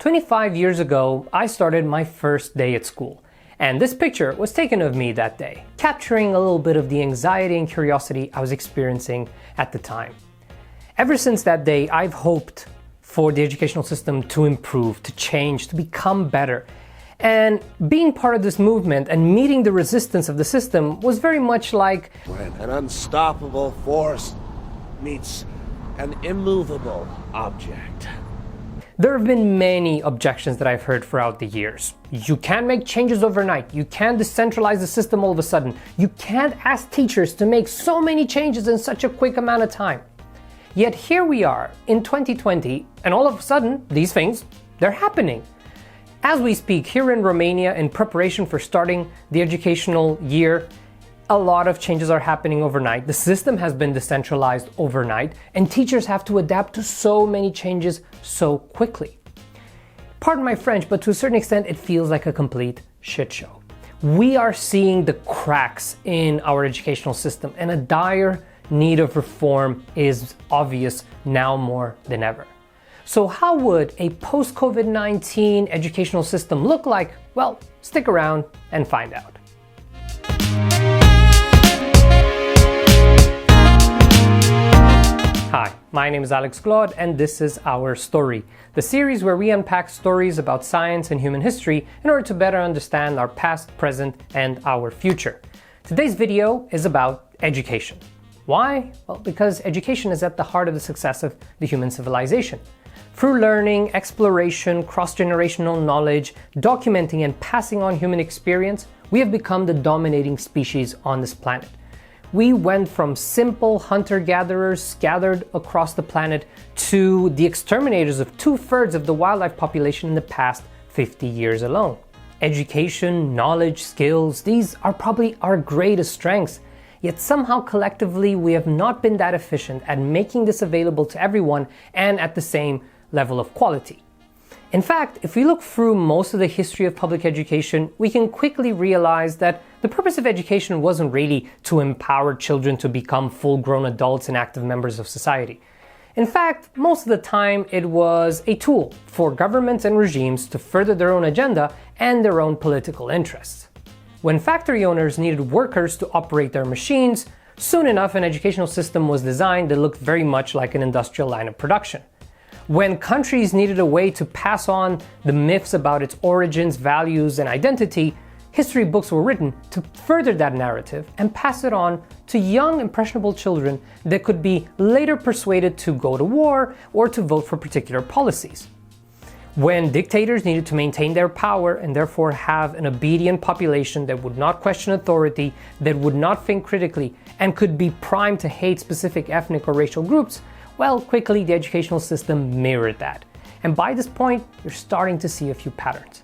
25 years ago, I started my first day at school, and this picture was taken of me that day, capturing a little bit of the anxiety and curiosity I was experiencing at the time. Ever since that day, I've hoped for the educational system to improve, to change, to become better. And being part of this movement and meeting the resistance of the system was very much like when an unstoppable force meets an immovable object. There have been many objections that I've heard throughout the years. You can't make changes overnight. You can't decentralize the system all of a sudden. You can't ask teachers to make so many changes in such a quick amount of time. Yet here we are in 2020, and all of a sudden, these things, they're happening. As we speak here in Romania, in preparation for starting the educational year, a lot of changes are happening overnight. The system has been decentralized overnight, and teachers have to adapt to so many changes so quickly. Pardon my French, but to a certain extent, it feels like a complete shit show. We are seeing the cracks in our educational system, and a dire need of reform is obvious now more than ever. So how would a post-COVID-19 educational system look like? Well, stick around and find out. Hi, my name is Glod, and this is Our Story, the series where we unpack stories about science and human history in order to better understand our past, present, and our future. Today's video is about education. Why? Well, because education is at the heart of the success of the human civilization. Through learning, exploration, cross-generational knowledge, documenting and passing on human experience, we have become the dominating species on this planet. We went from simple hunter-gatherers scattered across the planet to the exterminators of 2/3 of the wildlife population in the past 50 years alone. Education, knowledge, skills, these are probably our greatest strengths. Yet somehow collectively we have not been that efficient at making this available to everyone and at the same level of quality. In fact, if we look through most of the history of public education, we can quickly realize that the purpose of education wasn't really to empower children to become full-grown adults and active members of society. In fact, most of the time it was a tool for governments and regimes to further their own agenda and their own political interests. When factory owners needed workers to operate their machines, soon enough an educational system was designed that looked very much like an industrial line of production. When countries needed a way to pass on the myths about its origins, values, and identity, history books were written to further that narrative and pass it on to young, impressionable children that could be later persuaded to go to war or to vote for particular policies. When dictators needed to maintain their power and therefore have an obedient population that would not question authority, that would not think critically, and could be primed to hate specific ethnic or racial groups, well, quickly the educational system mirrored that. And by this point, you're starting to see a few patterns.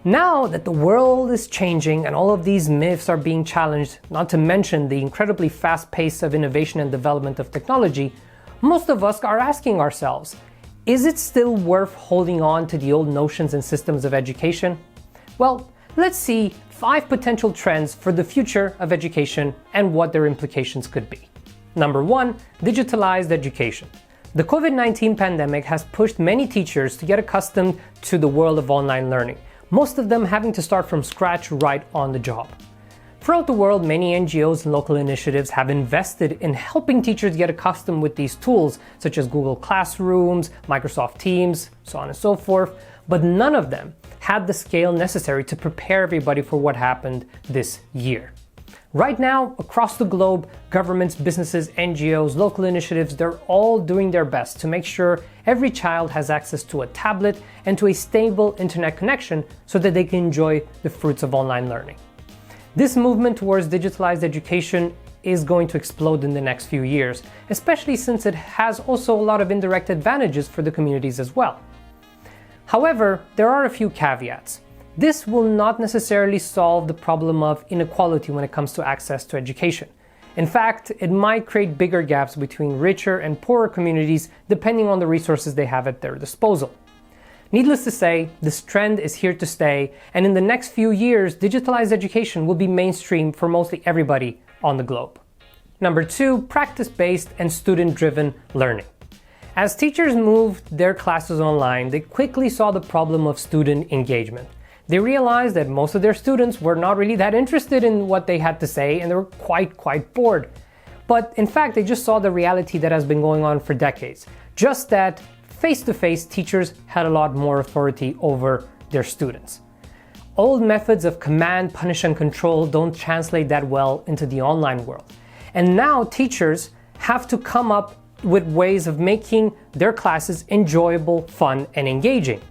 Now that the world is changing and all of these myths are being challenged, not to mention the incredibly fast pace of innovation and development of technology, most of us are asking ourselves, is it still worth holding on to the old notions and systems of education? Well, let's see 5 potential trends for the future of education and what their implications could be. Number 1, digitalized education. The COVID-19 pandemic has pushed many teachers to get accustomed to the world of online learning, most of them having to start from scratch right on the job. Throughout the world, many NGOs and local initiatives have invested in helping teachers get accustomed with these tools, such as Google Classrooms, Microsoft Teams, so on and so forth, but none of them had the scale necessary to prepare everybody for what happened this year. Right now, across the globe, governments, businesses, NGOs, local initiatives, they're all doing their best to make sure every child has access to a tablet and to a stable internet connection so that they can enjoy the fruits of online learning. This movement towards digitalized education is going to explode in the next few years, especially since it has also a lot of indirect advantages for the communities as well. However, there are a few caveats. This will not necessarily solve the problem of inequality when it comes to access to education. In fact, it might create bigger gaps between richer and poorer communities depending on the resources they have at their disposal. Needless to say, this trend is here to stay, and in the next few years, digitalized education will be mainstream for mostly everybody on the globe. Number 2, practice-based and student-driven learning. As teachers moved their classes online, they quickly saw the problem of student engagement. They realized that most of their students were not really that interested in what they had to say, and they were quite bored. But in fact, they just saw the reality that has been going on for decades. Just that face-to-face teachers had a lot more authority over their students. Old methods of command, punish, and control don't translate that well into the online world. And now teachers have to come up with ways of making their classes enjoyable, fun, and engaging.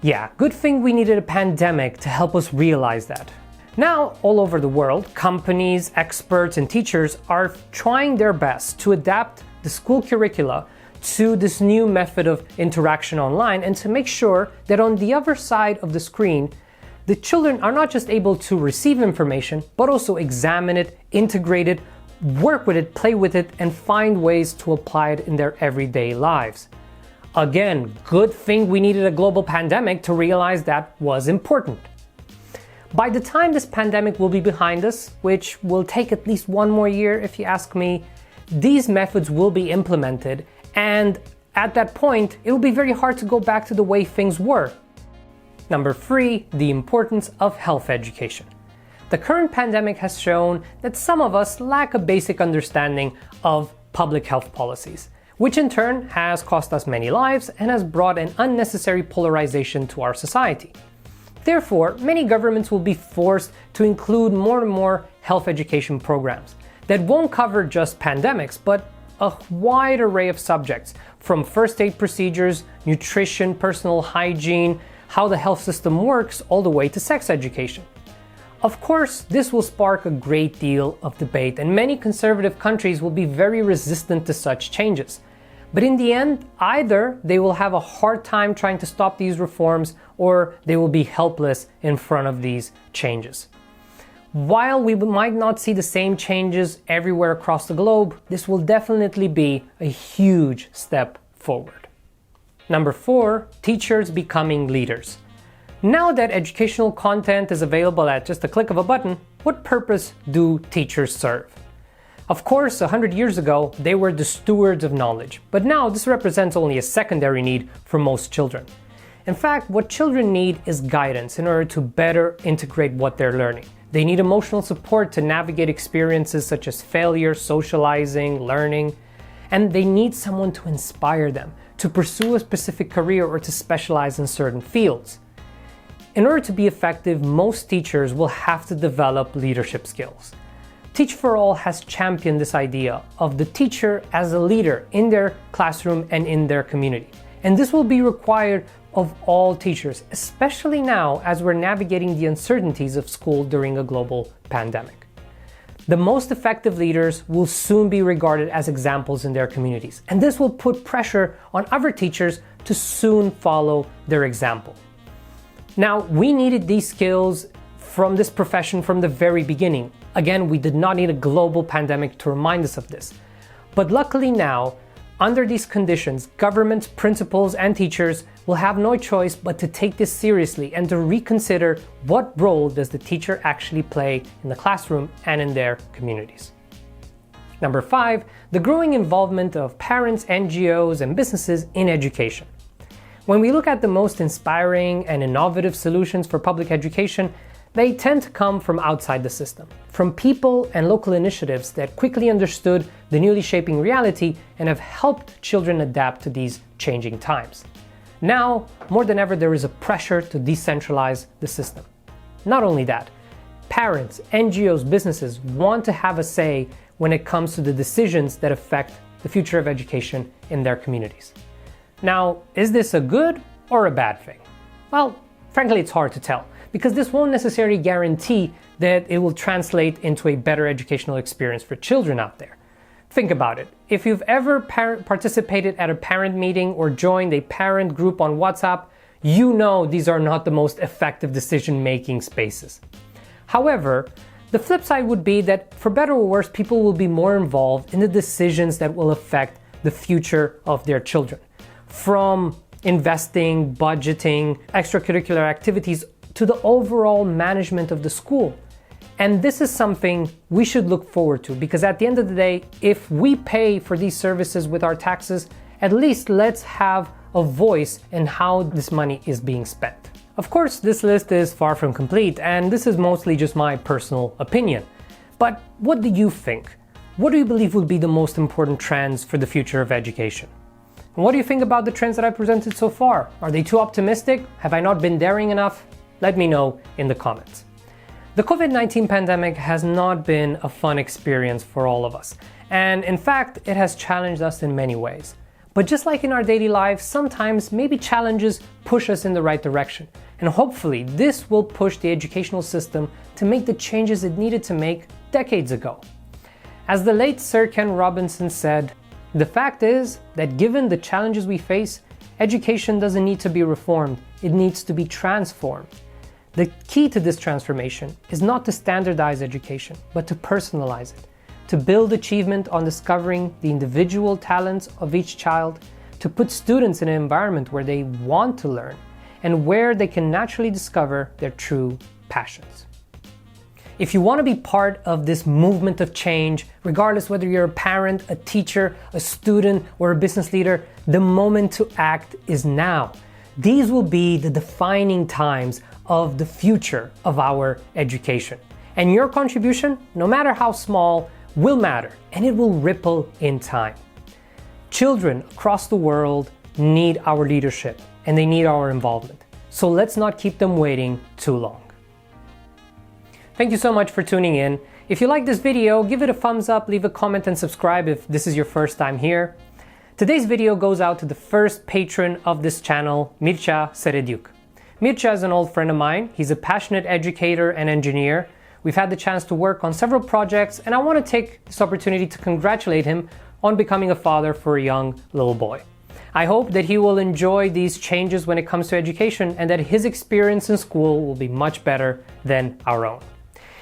Yeah, good thing we needed a pandemic to help us realize that. Now, all over the world, companies, experts, and teachers are trying their best to adapt the school curricula to this new method of interaction online, and to make sure that on the other side of the screen, the children are not just able to receive information, but also examine it, integrate it, work with it, play with it, and find ways to apply it in their everyday lives. Again, good thing we needed a global pandemic to realize that was important. By the time this pandemic will be behind us, which will take at least one more year if you ask me, these methods will be implemented, and at that point, it will be very hard to go back to the way things were. Number 3, the importance of health education. The current pandemic has shown that some of us lack a basic understanding of public health policies, which in turn has cost us many lives and has brought an unnecessary polarization to our society. Therefore, many governments will be forced to include more and more health education programs that won't cover just pandemics, but a wide array of subjects, from first aid procedures, nutrition, personal hygiene, how the health system works, all the way to sex education. Of course, this will spark a great deal of debate, and many conservative countries will be very resistant to such changes. But in the end, either they will have a hard time trying to stop these reforms, or they will be helpless in front of these changes. While we might not see the same changes everywhere across the globe, this will definitely be a huge step forward. Number 4, teachers becoming leaders. Now that educational content is available at just a click of a button, what purpose do teachers serve? Of course, 100 years ago, they were the stewards of knowledge, but now this represents only a secondary need for most children. In fact, what children need is guidance in order to better integrate what they're learning. They need emotional support to navigate experiences such as failure, socializing, learning, and they need someone to inspire them to pursue a specific career or to specialize in certain fields. In order to be effective, most teachers will have to develop leadership skills. Teach for All has championed this idea of the teacher as a leader in their classroom and in their community. And this will be required of all teachers, especially now as we're navigating the uncertainties of school during a global pandemic. The most effective leaders will soon be regarded as examples in their communities, and this will put pressure on other teachers to soon follow their example. Now, we needed these skills from this profession from the very beginning. Again, we did not need a global pandemic to remind us of this. But luckily now, under these conditions, governments, principals, and teachers will have no choice but to take this seriously and to reconsider what role does the teacher actually play in the classroom and in their communities. Number 5, the growing involvement of parents, NGOs, and businesses in education. When we look at the most inspiring and innovative solutions for public education, they tend to come from outside the system, from people and local initiatives that quickly understood the newly shaping reality and have helped children adapt to these changing times. Now, more than ever, there is a pressure to decentralize the system. Not only that, parents, NGOs, businesses want to have a say when it comes to the decisions that affect the future of education in their communities. Now, is this a good or a bad thing? Well, frankly, it's hard to tell, because this won't necessarily guarantee that it will translate into a better educational experience for children out there. Think about it. If you've ever participated at a parent meeting or joined a parent group on WhatsApp, you know these are not the most effective decision-making spaces. However, the flip side would be that for better or worse, people will be more involved in the decisions that will affect the future of their children. From investing, budgeting, extracurricular activities, to the overall management of the school. And this is something we should look forward to, because at the end of the day, if we pay for these services with our taxes At least let's have a voice in how this money is being spent. Of course, this list is far from complete, and this is mostly just my personal opinion. But what do you think? What do you believe will be the most important trends for the future of education? And what do you think about the trends that I presented so far? Are they too optimistic? Have I not been daring enough? Let me know in the comments. The COVID-19 pandemic has not been a fun experience for all of us, and in fact, it has challenged us in many ways. But just like in our daily lives, sometimes maybe challenges push us in the right direction, and hopefully this will push the educational system to make the changes it needed to make decades ago. As the late Sir Ken Robinson said, "The fact is that given the challenges we face, education doesn't need to be reformed, it needs to be transformed." The key to this transformation is not to standardize education, but to personalize it, to build achievement on discovering the individual talents of each child, to put students in an environment where they want to learn and where they can naturally discover their true passions. If you want to be part of this movement of change, regardless whether you're a parent, a teacher, a student, or a business leader, the moment to act is now. These will be the defining times of the future of our education. And your contribution, no matter how small, will matter, and it will ripple in time. Children across the world need our leadership, and they need our involvement. So let's not keep them waiting too long. Thank you so much for tuning in. If you like this video, give it a thumbs up, leave a comment, and subscribe if this is your first time here. Today's video goes out to the first patron of this channel, Mircea Seredyuk. Mircea is an old friend of mine. He's a passionate educator and engineer. We've had the chance to work on several projects, and I want to take this opportunity to congratulate him on becoming a father for a young little boy. I hope that he will enjoy these changes when it comes to education and that his experience in school will be much better than our own.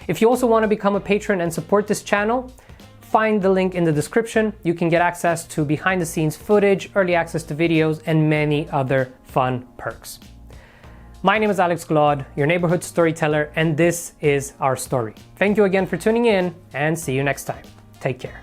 If you also want to become a patron and support this channel, find the link in the description. You can get access to behind-the-scenes footage, early access to videos, and many other fun perks. My name is Alex Glod, your neighborhood storyteller, and this is our story. Thank you again for tuning in, and see you next time. Take care.